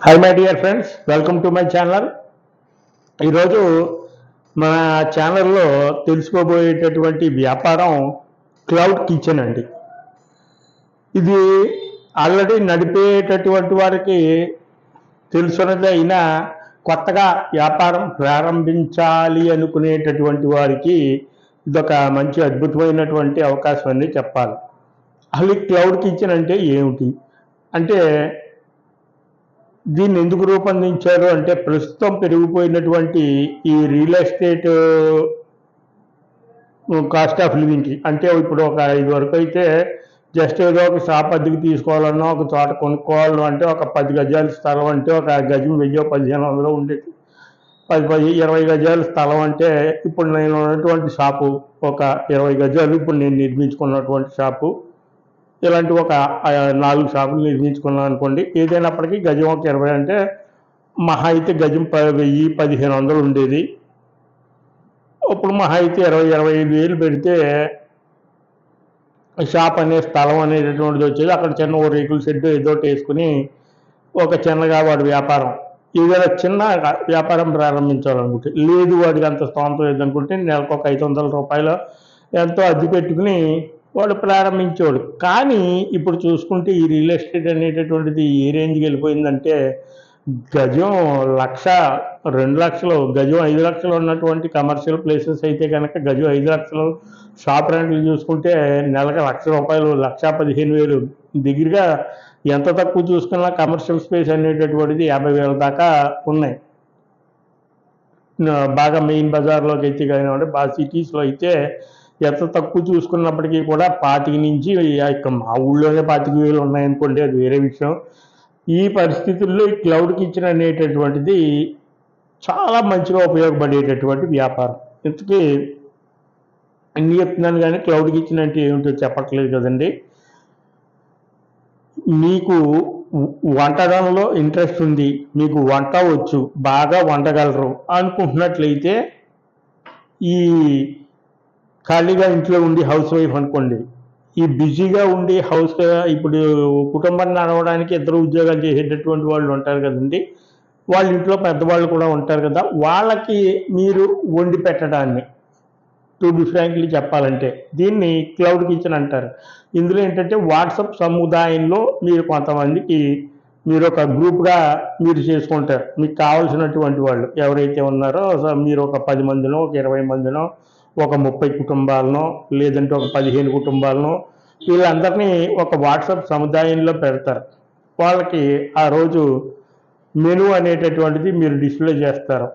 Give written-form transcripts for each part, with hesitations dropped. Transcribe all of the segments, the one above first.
Hi my dear friends, welcome to my channel. ఈరోజు మన ఛానల్లో తెలుసుకోబోయేటటువంటి వ్యాపారం క్లౌడ్ కిచెన్ అండి. ఇది ఆల్రెడీ నడిపేటటువంటి వారికి తెలుసున్నదే అయినా కొత్తగా వ్యాపారం ప్రారంభించాలి అనుకునేటటువంటి వారికి ఇదొక మంచి అద్భుతమైనటువంటి అవకాశం అని చెప్పాలి. అసలు క్లౌడ్ కిచెన్ అంటే ఏమిటి అంటే దీన్ని ఎందుకు రూపొందించారు అంటే ప్రస్తుతం పెరిగిపోయినటువంటి ఈ రియల్ ఎస్టేట్ కాస్ట్ ఆఫ్ లివింగ్కి. అంటే ఇప్పుడు ఒక 5 వరకు అయితే జస్ట్ ఏదో ఒక షాప్ అద్దెకి తీసుకోవాలన్నా, ఒక చోట కొనుక్కోవాలన్నా అంటే ఒక 10 గజాల స్థలం అంటే ఒక గజం 1000-1500 ఉండేది. 20 గజాల స్థలం అంటే ఇప్పుడు నేను ఉన్నటువంటి షాపు ఒక 20 గజాలు. ఇప్పుడు నేను నిర్మించుకున్నటువంటి షాపు ఇలాంటి ఒక 4 షాపులు నిర్మించుకున్నాం అనుకోండి. ఏదైనప్పటికీ గజం ఒక 20 అంటే మహా అయితే గజం 1000-1500 ఉండేది. ఇప్పుడు మహా అయితే 20-25 వేలు పెడితే షాప్ అనే స్థలం అనేటటువంటిది వచ్చేది. అక్కడ చిన్న ఓ రేకుల షెడ్ ఏదో వేసుకుని ఒక చిన్నగా వాడి వ్యాపారం ఏదైనా చిన్న వ్యాపారం ప్రారంభించాలనుకుంటే, లేదు వాడికి అంత స్తోమత లేదనుకుంటే నెలకు ఒక 500 రూపాయలు ఎంతో అద్దె పెట్టుకుని వాడు ప్రారంభించేవాడు. కానీ ఇప్పుడు చూసుకుంటే ఈ రియల్ ఎస్టేట్ అనేటటువంటిది ఏ రేంజ్కి వెళ్ళిపోయిందంటే గజం 1,00,000, 2,00,000, గజం 5,00,000 ఉన్నటువంటి కమర్షియల్ ప్లేసెస్ అయితే కనుక గజం 5,00,000. షాప్ రెంట్లు చూసుకుంటే నెలకు 1,00,000 రూపాయలు, 1,15,000 దగ్గరగా. ఎంత తక్కువ చూసుకున్నా కమర్షియల్ స్పేస్ అనేటటువంటిది 50,000 దాకా ఉన్నాయి. బాగా మెయిన్ బజార్లోకి అయితే కానివ్వండి, బాగా సిటీస్లో అయితే ఎంత తక్కువ చూసుకున్నప్పటికీ కూడా 25 నుంచి మా ఊళ్ళోనే 25,000 ఉన్నాయనుకోండి, అది వేరే విషయం. ఈ పరిస్థితుల్లో ఈ క్లౌడ్ కిచెన్ అనేటటువంటిది చాలా మంచిగా ఉపయోగపడేటటువంటి వ్యాపారం. ఇంతకీ అన్ని చెప్తున్నాను కానీ క్లౌడ్ కిచెన్ అంటే ఏమిటో చెప్పట్లేదు కదండి. మీకు వంటడంలో ఇంట్రెస్ట్ ఉంది, మీకు వంట వచ్చు, బాగా వండగలరు అనుకుంటున్నట్లయితే ఈ ఖాళీగా ఇంట్లో ఉండి హౌస్ వైఫ్ అనుకోండి, ఈ బిజీగా ఉండి ఇప్పుడు కుటుంబాన్ని నడవడానికి ఇద్దరు ఉద్యోగాలు చేసేటటువంటి వాళ్ళు ఉంటారు కదండి. వాళ్ళ ఇంట్లో పెద్దవాళ్ళు కూడా ఉంటారు కదా, వాళ్ళకి మీరు వండి పెట్టడాన్ని, టు బి ఫ్రాంక్లీ చెప్పాలంటే దీన్ని క్లౌడ్ కిచెన్ అంటారు. ఇందులో ఏంటంటే వాట్సాప్ సముదాయంలో మీరు కొంతమందికి మీరు ఒక గ్రూప్గా మీరు చేసుకుంటారు. మీకు కావాల్సినటువంటి వాళ్ళు ఎవరైతే ఉన్నారో మీరు ఒక 10 మందినో, ఒక 20 మందినో, ఒక 30 కుటుంబాలనో, లేదంటే ఒక 15 కుటుంబాలనో వీళ్ళందరినీ ఒక వాట్సాప్ సముదాయంలో పెడతారు. వాళ్ళకి ఆ రోజు మెనూ అనేటటువంటిది మీరు డిస్ప్లే చేస్తారు.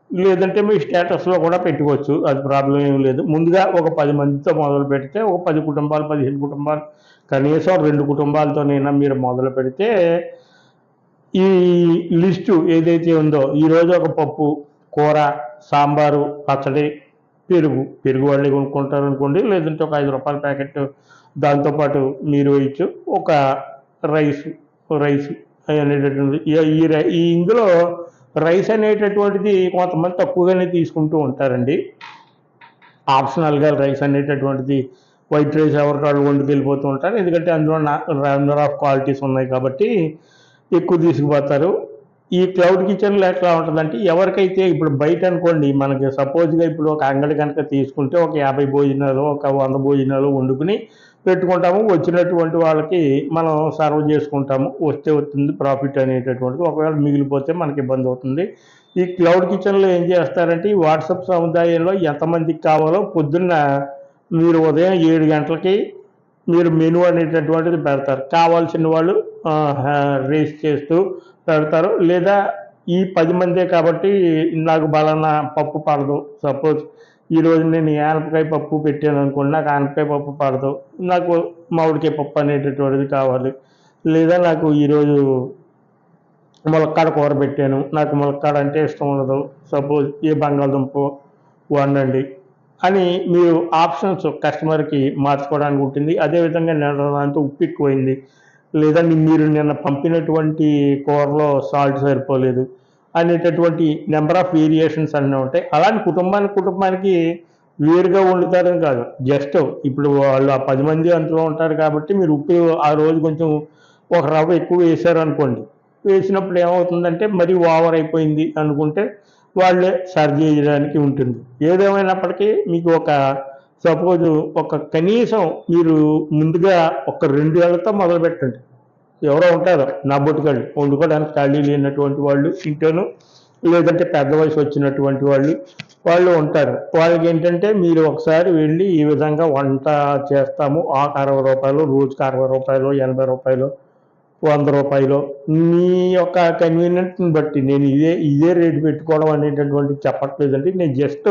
లేదంటే మీ స్టేటస్లో కూడా పెట్టుకోవచ్చు, అది ప్రాబ్లం ఏం లేదు. ముందుగా ఒక 10 మందితో మొదలు పెడితే ఒక 10 కుటుంబాలు, 15 కుటుంబాలు, కనీసం 2 కుటుంబాలతోనైనా మీరు మొదలు పెడితే ఈ లిస్టు ఏదైతే ఉందో ఈరోజు ఒక పప్పు, కూర, సాంబారు, పచ్చడి, పెరుగు వాళ్ళే కొనుక్కుంటారు అనుకోండి, లేదంటే ఒక 5 రూపాయల ప్యాకెట్ దాంతోపాటు మీరు వేయచ్చు. ఒక రైస్ అనేటటువంటిది ఇందులో రైస్ అనేటటువంటిది కొంతమంది తక్కువగానే తీసుకుంటూ ఉంటారండి. ఆప్షనల్గా రైస్ అనేటటువంటిది వైట్ రైస్ ఎవరికాళ్ళు వండుకెళ్ళిపోతూ ఉంటారు. ఎందుకంటే అందులో నెంబర్ ఆఫ్ క్వాలిటీస్ ఉన్నాయి కాబట్టి ఎక్కువ తీసుకుపోతారు. ఈ క్లౌడ్ కిచెన్లో ఎట్లా ఉంటుందంటే ఎవరికైతే ఇప్పుడు బయట అనుకోండి, మనకి సపోజ్గా ఇప్పుడు ఒక అంగడి కనుక తీసుకుంటే ఒక 50 భోజనాలు, ఒక 100 భోజనాలు వండుకుని పెట్టుకుంటాము. వచ్చినటువంటి వాళ్ళకి మనం సర్వ్ చేసుకుంటాము. వస్తే వస్తుంది ప్రాఫిట్ అనేటటువంటిది. ఒకవేళ మిగిలిపోతే మనకి ఇబ్బంది అవుతుంది. ఈ క్లౌడ్ కిచెన్లో ఏం చేస్తారంటే ఈ వాట్సాప్ సముదాయంలో ఎంతమందికి కావాలో పొద్దున్న మీరు ఉదయం 7 గంటలకి మీరు మెనూ అనేటటువంటిది పెడతారు. కావాల్సిన వాళ్ళు రేస్ చేస్తూ పెడతారు. లేదా ఈ 10 మందే కాబట్టి నాకు బలానా పప్పు పడదు, సపోజ్ ఈరోజు నేను ఆనపకాయ పప్పు పెట్టాను అనుకోండి, నాకు ఆనపకాయ పప్పు పడదు, నాకు మామిడికాయ పప్పు అనేటటువంటిది కావాలి. లేదా నాకు ఈరోజు ములక్కాడ కూర పెట్టాను, నాకు ములక్కాడ అంటే ఇష్టం ఉండదు, సపోజ్ ఏ బంగాళదుంప వండండి అని మీరు ఆప్షన్స్ కస్టమర్కి మార్చుకోవడానికి ఉంటుంది. అదేవిధంగా నిన్న ఉప్పు ఎక్కువైంది, లేదా మీరు నిన్న పంపినటువంటి కూరలో సాల్ట్ సరిపోలేదు అనేటటువంటి నెంబర్ ఆఫ్ వేరియేషన్స్ అన్నీ ఉంటాయి. అలాంటి కుటుంబానికి వేరుగా వండుతారని కాదు, జస్ట్ ఇప్పుడు వాళ్ళు ఆ 10 మంది అందులో ఉంటారు కాబట్టి మీరు ఉప్పు ఆ రోజు కొంచెం ఒక రవ్వ ఎక్కువ వేసారనుకోండి, వేసినప్పుడు ఏమవుతుందంటే మరీ ఓవర్ అయిపోయింది అనుకుంటే వాళ్ళే సరి చేయడానికి ఉంటుంది. ఏదేమైనప్పటికీ మీకు సపోజ్ కనీసం మీరు ముందుగా 2 ఏళ్లతో మొదలుపెట్టండి. ఎవరో ఉంటారు నా బొట్టుకాళ్ళు వండుకోవడానికి ఖాళీ లేనటువంటి వాళ్ళు ఇంట్లోనూ, లేదంటే పెద్ద వయసు వచ్చినటువంటి వాళ్ళు ఉంటారు. వాళ్ళకి ఏంటంటే మీరు ఒకసారి వెళ్ళి ఈ విధంగా వంట చేస్తాము, ఆకు రూ. 60, రోజుకి రూ. 60, రూ. 80, రూ. 100, మీ యొక్క కన్వీనియంట్ని బట్టి నేను ఇదే రేటు పెట్టుకోవడం అనేటటువంటిది చెప్పట్లేదండి. నేను జస్ట్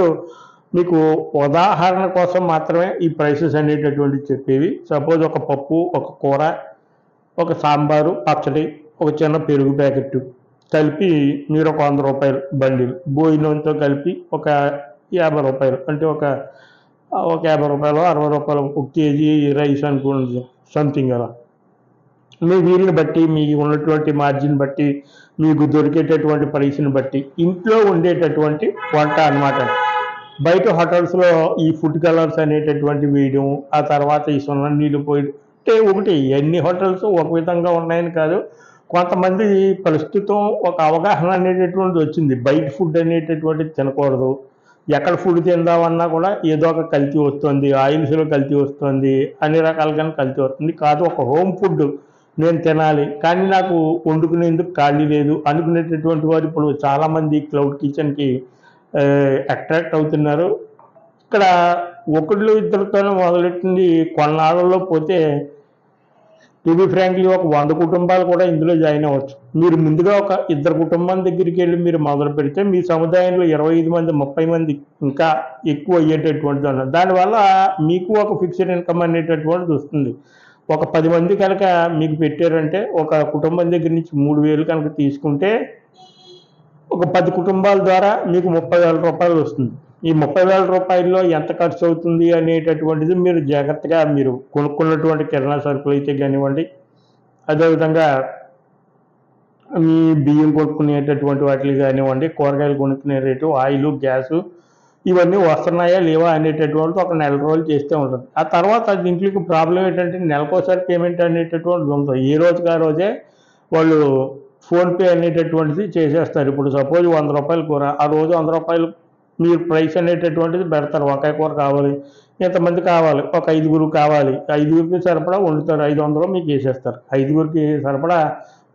మీకు ఉదాహరణ కోసం మాత్రమే ఈ ప్రైసెస్ అనేటటువంటివి చెప్పేవి. సపోజ్ ఒక పప్పు, ఒక కూర, ఒక సాంబారు, పచ్చడి, ఒక చిన్న పెరుగు ప్యాకెట్ కలిపి మీరు ఒక రూ. 100 బండిల్, భోజనంతో కలిపి ఒక రూ. 50, అంటే ఒక రూ. 50, రూ. 60 ఒక కేజీ రైస్ అనుకోండి, సంథింగ్ అలా. మీ వీలుని బట్టి, మీకు ఉన్నటువంటి మార్జిన్ బట్టి, మీకు దొరికేటటువంటి ప్రైస్ని బట్టి ఇంట్లో ఉండేటటువంటి వంట అనమాట. బయట హోటల్స్లో ఈ ఫుడ్ కలర్స్ అనేటటువంటి వేయడం, ఆ తర్వాత ఈ సున్న నీళ్ళు పోయడం అంటే ఒకటి అన్ని హోటల్స్ ఒక విధంగా ఉన్నాయని కాదు. కొంతమంది ప్రస్తుతం ఒక అవగాహన అనేటటువంటిది వచ్చింది. బయట ఫుడ్ అనేటటువంటిది తినకూడదు, ఎక్కడ ఫుడ్ తిందామన్నా కూడా ఏదో ఒక కల్తీ వస్తుంది, ఆయిల్స్లో కల్తీ వస్తుంది, అన్ని రకాలుగా కల్తీ వస్తుంది. కాదు ఒక హోమ్ ఫుడ్ నేను తినాలి కానీ నాకు వండుకునేందుకు ఖాళీ లేదు అనుకునేటటువంటి వారు ఇప్పుడు చాలామంది క్లౌడ్ కిచెన్కి అట్రాక్ట్ అవుతున్నారు. ఇక్కడ ఒకళ్ళు ఇద్దరితోనే మొదలెట్టింది, కొన్నాళ్ళలో పోతే టీవీ ఫ్రాంక్లీ ఒక 100 కుటుంబాలు కూడా ఇందులో జాయిన్ అవ్వచ్చు. మీరు ముందుగా ఒక ఇద్దరు కుటుంబం దగ్గరికి వెళ్ళి మీరు మొదలు పెడితే మీ సముదాయంలో 25 మంది 30 మంది ఇంకా ఎక్కువ అయ్యేటటువంటిది అన్నారు. దానివల్ల మీకు ఒక ఫిక్స్డ్ ఇన్కమ్ అనేటటువంటిది వస్తుంది. ఒక 10 మంది కనుక మీకు పెట్టారంటే ఒక కుటుంబం దగ్గర నుంచి 3,000 కనుక తీసుకుంటే ఒక 10 కుటుంబాల ద్వారా మీకు 30,000 వస్తుంది. ఈ 30,000 ఎంత ఖర్చు అవుతుంది అనేటటువంటిది మీరు జాగ్రత్తగా మీరు కొనుక్కున్నటువంటి కిరాణా సరుకులు అయితే కానివ్వండి, అదేవిధంగా మీ బియ్యం కొనుక్కునేటటువంటి వాటికి కానివ్వండి, కూరగాయలు కొనుక్కునే రేటు, ఆయిల్, గ్యాసు ఇవన్నీ వస్తున్నాయా లేవా అనేటటువంటిది ఒక నెల రోజులు చేస్తే ఉంటుంది. ఆ తర్వాత దీంట్లోకి ప్రాబ్లం ఏంటంటే నెలకోసారి పేమెంట్ అనేటటువంటిది ఉంటుంది. ఏ రోజుకి ఆ రోజే వాళ్ళు ఫోన్పే అనేటటువంటిది చేసేస్తారు. ఇప్పుడు సపోజ్ రూ. 100 కూర, ఆ రోజు రూ. 100 మీరు ప్రైస్ అనేటటువంటిది పెడతారు. వంకాయ కూర కావాలి, ఎంతమంది కావాలి, ఒక 5గురు కావాలి, 5గురికి సరిపడా వండుతారు, 500 మీకు వేసేస్తారు. 5గురికి సరిపడా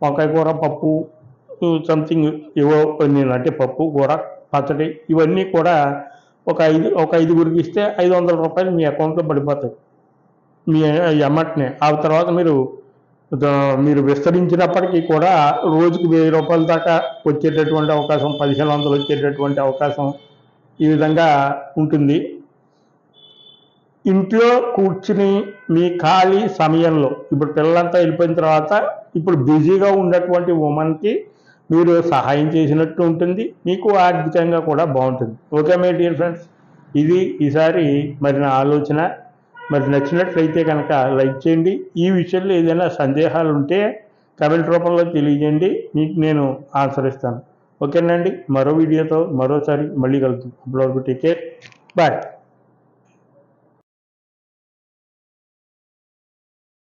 వంకాయ కూర, పప్పు, సంథింగ్ ఏవో నేను అంటే పప్పు, కూర, పచ్చడి ఇవన్నీ కూడా ఒక 5గురికి ఇస్తే రూ. 500 మీ అకౌంట్లో పడిపోతాయి మీ అమౌంట్నే. ఆ తర్వాత మీరు విస్తరించినప్పటికీ కూడా రోజుకి రూ. 1000 దాకా వచ్చేటటువంటి అవకాశం, 1500 వచ్చేటటువంటి అవకాశం ఈ విధంగా ఉంటుంది. ఇంట్లో కూర్చుని మీ ఖాళీ సమయంలో ఇప్పుడు పిల్లలంతా వెళ్ళిపోయిన తర్వాత ఇప్పుడు బిజీగా ఉన్నటువంటి ఉమెన్కి మీరు సహాయం చేసినట్టు ఉంటుంది, మీకు ఆర్థికంగా కూడా బాగుంటుంది. ఓకే మై డియర్ ఫ్రెండ్స్, ఇది ఈసారి మరి నా ఆలోచన. మరి నచ్చినట్లయితే కనుక లైక్ చేయండి. ఈ విషయంలో ఏదైనా సందేహాలు ఉంటే కమెంట్ రూపంలో తెలియజేయండి, మీకు నేను ఆన్సర్ ఇస్తాను. ఓకేనండి, మరో వీడియోతో మరోసారి మళ్ళీ కలుద్దాం. అప్పటివరకు టేక్ కేర్, బాయ్.